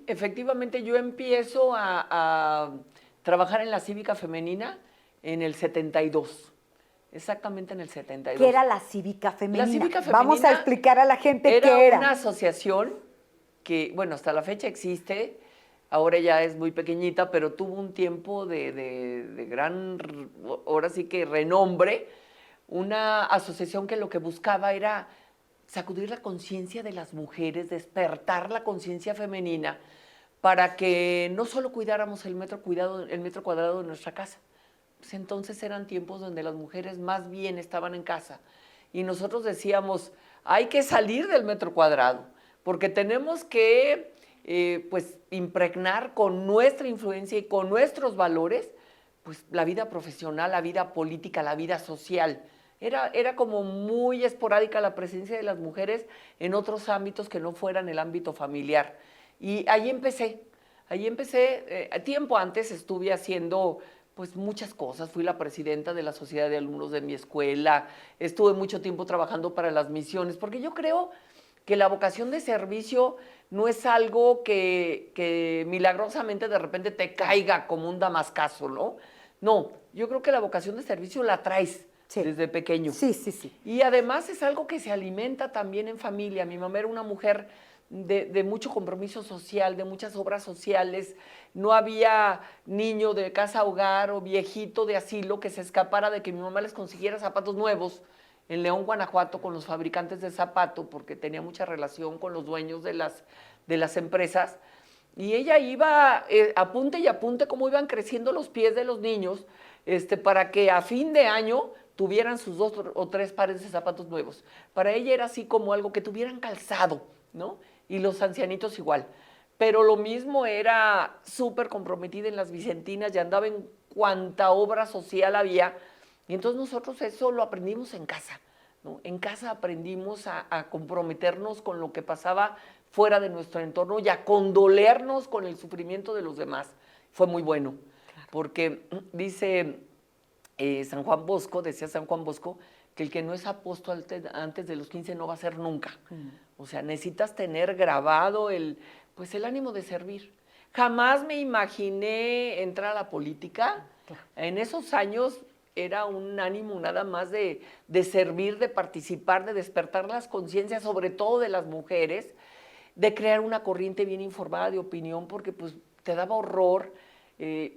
efectivamente yo empiezo a trabajar en la cívica femenina en el 72. Exactamente en el 72. ¿Qué era la Cívica Femenina? La Cívica Femenina vamos a explicar a la gente era qué era. una asociación que, bueno, hasta la fecha existe, ahora ya es muy pequeñita, pero tuvo un tiempo de gran, ahora sí que renombre, una asociación que lo que buscaba era sacudir la conciencia de las mujeres, despertar la conciencia femenina, para que no solo cuidáramos el metro cuadrado de nuestra casa. Pues entonces eran tiempos donde las mujeres más bien estaban en casa y nosotros decíamos, hay que salir del metro cuadrado, porque tenemos que pues impregnar con nuestra influencia y con nuestros valores pues la vida profesional, la vida política, la vida social. Era como muy esporádica la presencia de las mujeres en otros ámbitos que no fueran el ámbito familiar. Y ahí empecé, tiempo antes estuve haciendo pues muchas cosas, fui la presidenta de la sociedad de alumnos de mi escuela, estuve mucho tiempo trabajando para las misiones, porque yo creo que la vocación de servicio no es algo que milagrosamente de repente te caiga como un damascazo, ¿no? No, yo creo que la vocación de servicio la traes desde pequeño. Sí. Y además es algo que se alimenta también en familia. Mi mamá era una mujer de mucho compromiso social, de muchas obras sociales. No había niño de casa hogar o viejito de asilo que se escapara de que mi mamá les consiguiera zapatos nuevos en León, Guanajuato, con los fabricantes de zapato, porque tenía mucha relación con los dueños de las empresas. Y ella iba apunte y apunte cómo iban creciendo los pies de los niños, para que a fin de año tuvieran sus 2 o 3 pares de zapatos nuevos. Para ella era así como algo que tuvieran calzado, ¿no? Y los ancianitos igual. Pero lo mismo, era súper comprometida en las Vicentinas y andaba en cuanta obra social había. Y entonces nosotros eso lo aprendimos en casa, ¿no? En casa aprendimos a comprometernos con lo que pasaba fuera de nuestro entorno y a condolernos con el sufrimiento de los demás. Fue muy bueno, porque dice San Juan Bosco, decía San Juan Bosco, que el que no es apóstol antes de los 15 no va a ser nunca. O sea, necesitas tener grabado pues el ánimo de servir. Jamás me imaginé entrar a la política. En esos años era un ánimo nada más de servir, de participar, de despertar las conciencias, sobre todo de las mujeres, de crear una corriente bien informada de opinión, porque pues te daba horror.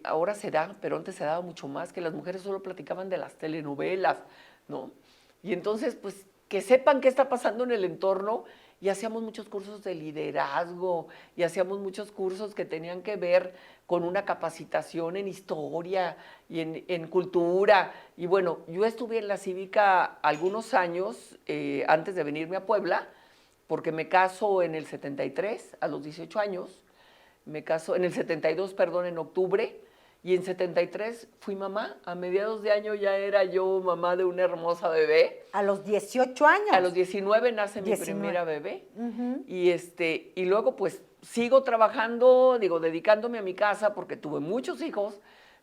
Ahora se da, pero antes se daba mucho más, que las mujeres solo platicaban de las telenovelas, ¿no? Y entonces, pues, que sepan qué está pasando en el entorno, y hacíamos muchos cursos de liderazgo, y hacíamos muchos cursos que tenían que ver con una capacitación en historia y en cultura. Y bueno, yo estuve en la cívica algunos años antes de venirme a Puebla, porque me caso en el 73, a los 18 años, me caso en el 72, perdón, en octubre, y en 73 fui mamá. A mediados de año ya era yo mamá de una hermosa bebé. ¿A los 18 años? A los 19 nace mi primera bebé. Y luego pues sigo trabajando, dedicándome a mi casa porque tuve muchos hijos,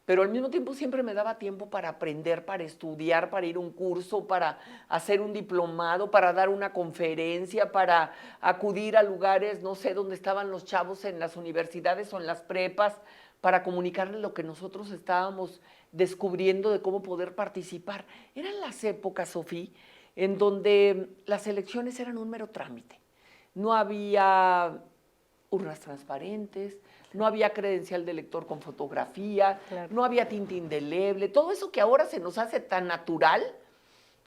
pero al mismo tiempo siempre me daba tiempo para aprender, para estudiar, para ir a un curso, para hacer un diplomado, para dar una conferencia, para acudir a lugares, no sé, donde estaban los chavos en las universidades o en las prepas, para comunicarles lo que nosotros estábamos descubriendo de cómo poder participar. Eran las épocas, Sofía, en donde las elecciones eran un mero trámite. No había urnas transparentes, no había credencial de elector con fotografía, no había tinta indeleble, todo eso que ahora se nos hace tan natural,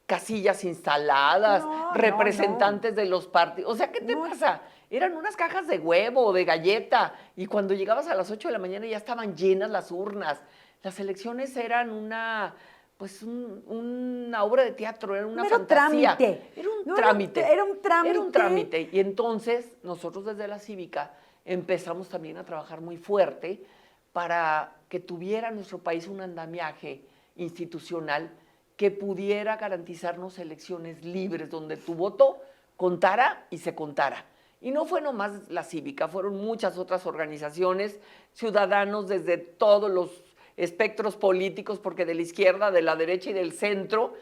casillas instaladas, representantes de los partidos. O sea, ¿qué te pasa? Eran unas cajas de huevo o de galleta, y cuando llegabas a las 8 de la mañana ya estaban llenas las urnas. Las elecciones eran una obra de teatro, era una fantasía. Trámite. Era un trámite. Era un trámite. Era un trámite. Y entonces nosotros desde la cívica empezamos también a trabajar muy fuerte para que tuviera nuestro país un andamiaje institucional que pudiera garantizarnos elecciones libres, donde tu voto contara y se contara. Y no fue nomás la cívica, fueron muchas otras organizaciones, ciudadanos desde todos los espectros políticos, porque de la izquierda, de la derecha y del centro,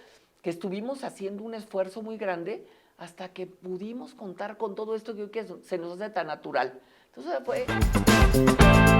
que estuvimos haciendo un esfuerzo muy grande hasta que pudimos contar con todo esto que hoy se nos hace tan natural. Entonces fue...